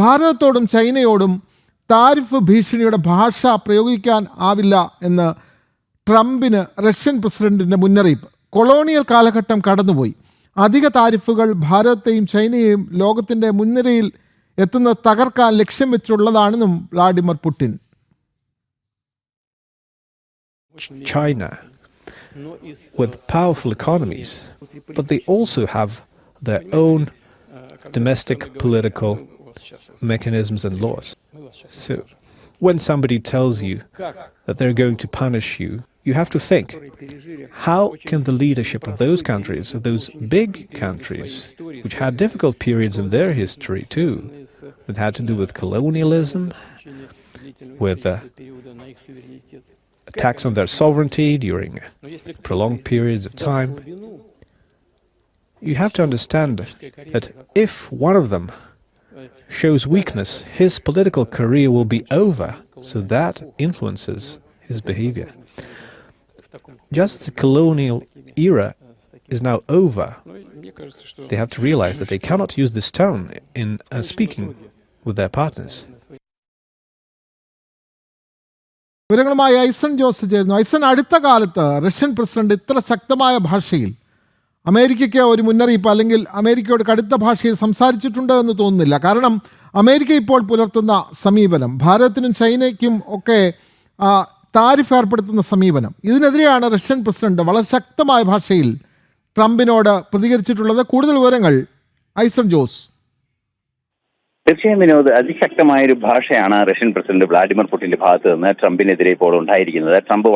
ഭാരതത്തോടും ചൈനയോടും tariff ഭീഷണിയുടെ ഭാഷ പ്രയോഗിക്കാൻ ആവില്ല എന്ന് ട്രംപിന് റഷ്യൻ പ്രസിഡന്റിൻ്റെ മുന്നറിയിപ്പ്. കൊളോണിയൽ കാലഘട്ടം കടന്നുപോയി. അധിക താരിഫുകൾ ഭാരതത്തെയും ചൈനയെയും ലോകത്തിൻ്റെ മുൻനിരയിൽ എത്തുന്ന തകർക്കാൻ ലക്ഷ്യം വെച്ചുള്ളതാണെന്നും Vladimir Putin. China with powerful economies, but they also have their own domestic political mechanisms and laws. So when somebody tells you that they're going to punish you, you have to think, how can the leadership of those countries, of those big countries, which had difficult periods in their history too, that had to do with colonialism, with attacks on their sovereignty during prolonged periods of time, you have to understand that if one of them shows weakness, his political career will be over, so that influences his behavior. Just as the colonial era is now over, they have to realize that they cannot use this tone in speaking with their partners. വിവരങ്ങളുമായി ഐസൺ ജോസ് ചേരുന്നു. ഐസൺ, അടുത്ത കാലത്ത് Russian president ഇത്ര ശക്തമായ ഭാഷയിൽ അമേരിക്കയ്ക്ക് ഒരു മുന്നറിയിപ്പ് അല്ലെങ്കിൽ അമേരിക്കയോട് കടുത്ത ഭാഷയിൽ സംസാരിച്ചിട്ടുണ്ടോ എന്ന് തോന്നുന്നില്ല. കാരണം അമേരിക്ക ഇപ്പോൾ പുലർത്തുന്ന സമീപനം, ഭാരതത്തിനും ചൈനയ്ക്കും ഒക്കെ താരിഫ് ഏർപ്പെടുത്തുന്ന സമീപനം, ഇതിനെതിരെയാണ് റഷ്യൻ പ്രസിഡന്റ് വളരെ ശക്തമായ ഭാഷയിൽ ട്രംപിനോട് പ്രതികരിച്ചിട്ടുള്ളത്. കൂടുതൽ വിവരങ്ങൾ ഐസൺ ജോസ്. തീർച്ചയായും വിനോദ്, അതിശക്തമായൊരു ഭാഷയാണ് റഷ്യൻ പ്രസിഡന്റ് വ്ളാഡിമിർ പുടിന്റെ ഭാഗത്ത് നിന്ന് ട്രംപിനെതിരെ ഇപ്പോൾ ഉണ്ടായിരിക്കുന്നത്. ട്രംപ്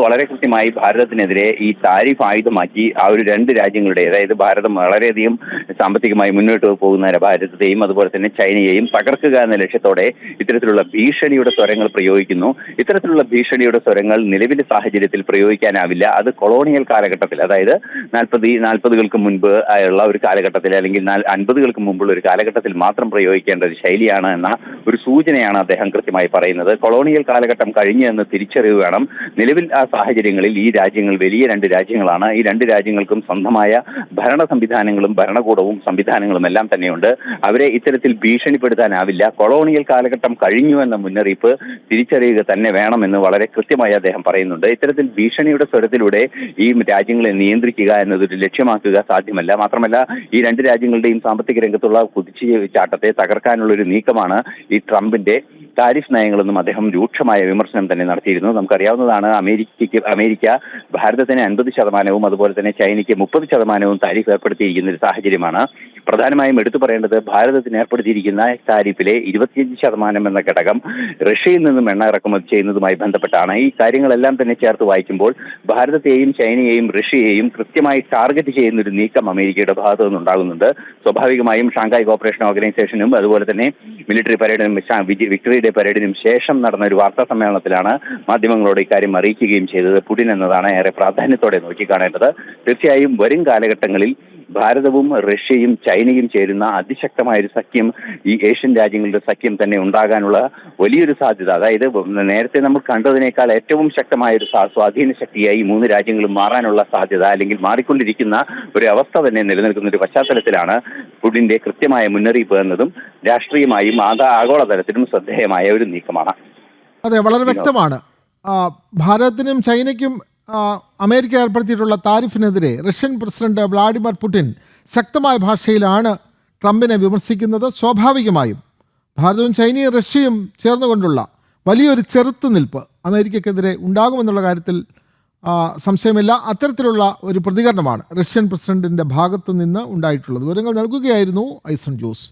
വളരെ കൃത്യമായി ഭാരതത്തിനെതിരെ ഈ താരിഫ് ആയുധമാക്കി ആ ഒരു രണ്ട് രാജ്യങ്ങളുടെ, അതായത് ഭാരതം വളരെയധികം സാമ്പത്തികമായി മുന്നോട്ട് പോകുന്ന ഭാരതത്തെയും അതുപോലെ തന്നെ ചൈനയെയും തകർക്കുക എന്ന ലക്ഷ്യത്തോടെ ഇത്തരത്തിലുള്ള ഭീഷണിയുടെ സ്വരങ്ങൾ പ്രയോഗിക്കുന്നു. ഇത്തരത്തിലുള്ള ഭീഷണിയുടെ സ്വരങ്ങൾ നിലവിലെ സാഹചര്യത്തിൽ പ്രയോഗിക്കാനാവില്ല. അത് കൊളോണിയൽ കാലഘട്ടത്തിൽ, അതായത് 40-കൾക്ക് മുൻപ് ഉള്ള ഒരു കാലഘട്ടത്തിൽ അല്ലെങ്കിൽ 50-കൾക്ക് മുമ്പുള്ള ഒരു കാലഘട്ടത്തിൽ മാത്രം പ്രയോഗിക്കേണ്ട ഒരു ശൈലിയാണ് എന്ന ഒരു സൂചനയാണ് അദ്ദേഹം കൃത്യമായി പറയുന്നത്. കൊളോണിയൽ കാലഘട്ടം കഴിഞ്ഞു എന്ന് തിരിച്ചറിവ് വേണം. നിലവിൽ ആ സാഹചര്യങ്ങളിൽ ഈ രാജ്യങ്ങൾ വലിയ രണ്ട് രാജ്യങ്ങളാണ്. ഈ രണ്ട് രാജ്യങ്ങൾക്കും സ്വന്തമായ ഭരണ സംവിധാനങ്ങളും ഭരണകൂടവും സംവിധാനങ്ങളും എല്ലാം തന്നെയുണ്ട്. അവരെ ഇത്തരത്തിൽ ഭീഷണിപ്പെടുത്താനാവില്ല. കൊളോണിയൽ കാലഘട്ടം കഴിഞ്ഞു എന്ന മുന്നറിയിപ്പ് തിരിച്ചറിയുക തന്നെ വേണമെന്ന് വളരെ കൃത്യമായി അദ്ദേഹം പറയുന്നുണ്ട്. ഇത്തരത്തിൽ ഭീഷണിയുടെ സ്വരത്തിലൂടെ ഈ രാജ്യങ്ങളെ നിയന്ത്രിക്കുക എന്നതൊരു ലക്ഷ്യമാക്കുക സാധ്യമല്ല. മാത്രമല്ല, ഈ രണ്ട് രാജ്യങ്ങളുടെയും സാമ്പത്തിക രംഗത്തുള്ള കുതിച്ചുചാട്ടത്തെ തകർക്കാനുള്ള ഒരു നീക്കമാണ് ഈ ട്രംപിന്റെ താരിഫ് നയങ്ങളെന്നും അദ്ദേഹം രൂക്ഷമായ വിമർശനം തന്നെ നടത്തിയിരുന്നു. നമുക്കറിയാവുന്നതാണ്, അമേരിക്ക ഭാരതത്തിന് 50% അതുപോലെ തന്നെ ചൈനയ്ക്ക് 30% താരിഫ് ഏർപ്പെടുത്തിയിരിക്കുന്ന ഒരു സാഹചര്യമാണ്. പ്രധാനമായും എടുത്തു പറയേണ്ടത്, ഭാരതത്തിന് ഏർപ്പെടുത്തിയിരിക്കുന്ന താരിഫിലെ 25% എന്ന ഘടകം റഷ്യയിൽ നിന്നും എണ്ണ ഇറക്കുമതി ചെയ്യുന്നതുമായി ബന്ധപ്പെട്ടാണ്. ഈ കാര്യങ്ങളെല്ലാം തന്നെ ചേർത്ത് വായിക്കുമ്പോൾ ഭാരതത്തെയും ചൈനയെയും റഷ്യയെയും കൃത്യമായി ടാർഗറ്റ് ചെയ്യുന്ന ഒരു നീക്കം അമേരിക്കയുടെ ഭാഗത്തു നിന്നുണ്ടാകുന്നുണ്ട്. സ്വാഭാവികമായും ഷാങ്ഹായ് കോപ്പറേഷൻ ഓർഗനൈസേഷനും അതുപോലെ തന്നെ മിലിറ്ററി പരേഡിനും വിക്ടറി ഡേ പരേഡിനും ശേഷം നടന്ന ഒരു വാർത്താ സമ്മേളനത്തിലാണ് മാധ്യമങ്ങളോട് ഇക്കാര്യം അറിയിക്കുകയും ചെയ്തത് പുടിൻ എന്നതാണ് ഏറെ പ്രാധാന്യത്തോടെ നോക്കിക്കാണേണ്ടത്. തീർച്ചയായും വരും കാലഘട്ടങ്ങളിൽ ഭാരതവും റഷ്യയും ചൈനയും ചേരുന്ന അതിശക്തമായൊരു സഖ്യം, ഈ ഏഷ്യൻ രാജ്യങ്ങളുടെ സഖ്യം തന്നെ ഉണ്ടാകാനുള്ള വലിയൊരു സാധ്യത, അതായത് നേരത്തെ നമ്മൾ കണ്ടതിനേക്കാൾ ഏറ്റവും ശക്തമായൊരു സ്വാധീന ശക്തിയായി ഈ മൂന്ന് രാജ്യങ്ങളും മാറാനുള്ള സാധ്യത, അല്ലെങ്കിൽ മാറിക്കൊണ്ടിരിക്കുന്ന ഒരു അവസ്ഥ തന്നെ നിലനിൽക്കുന്ന ഒരു പശ്ചാത്തലത്തിലാണ് പുടിന്റെ കൃത്യമായ മുന്നറിയിപ്പ് എന്നതും രാഷ്ട്രീയമായും ആഗോളതലത്തിലും ശ്രദ്ധേയമായ ഒരു നീക്കമാണ്. അതെ, വളരെ വ്യക്തമാണ്. ഭാരതത്തിനും ചൈനയ്ക്കും അമേരിക്ക ഏർപ്പെടുത്തിയിട്ടുള്ള താരിഫിനെതിരെ റഷ്യൻ പ്രസിഡന്റ് വ്ളാഡിമിർ പുടിൻ ശക്തമായ ഭാഷയിലാണ് ട്രംപിനെ വിമർശിക്കുന്നത്. സ്വാഭാവികമായും ഭാരതവും ചൈനയും റഷ്യയും ചേർന്നുകൊണ്ടുള്ള വലിയൊരു ചെറുത്തുനിൽപ്പ് അമേരിക്കക്കെതിരെ ഉണ്ടാകുമെന്നുള്ള കാര്യത്തിൽ സംശയമില്ല. അത്തരത്തിലുള്ള ഒരു പ്രതികരണമാണ് റഷ്യൻ പ്രസിഡന്റിൻ്റെ ഭാഗത്തു നിന്ന് ഉണ്ടായിട്ടുള്ളത്. വിവരങ്ങൾ നൽകുകയായിരുന്നു ഐസൺ ജോസ്.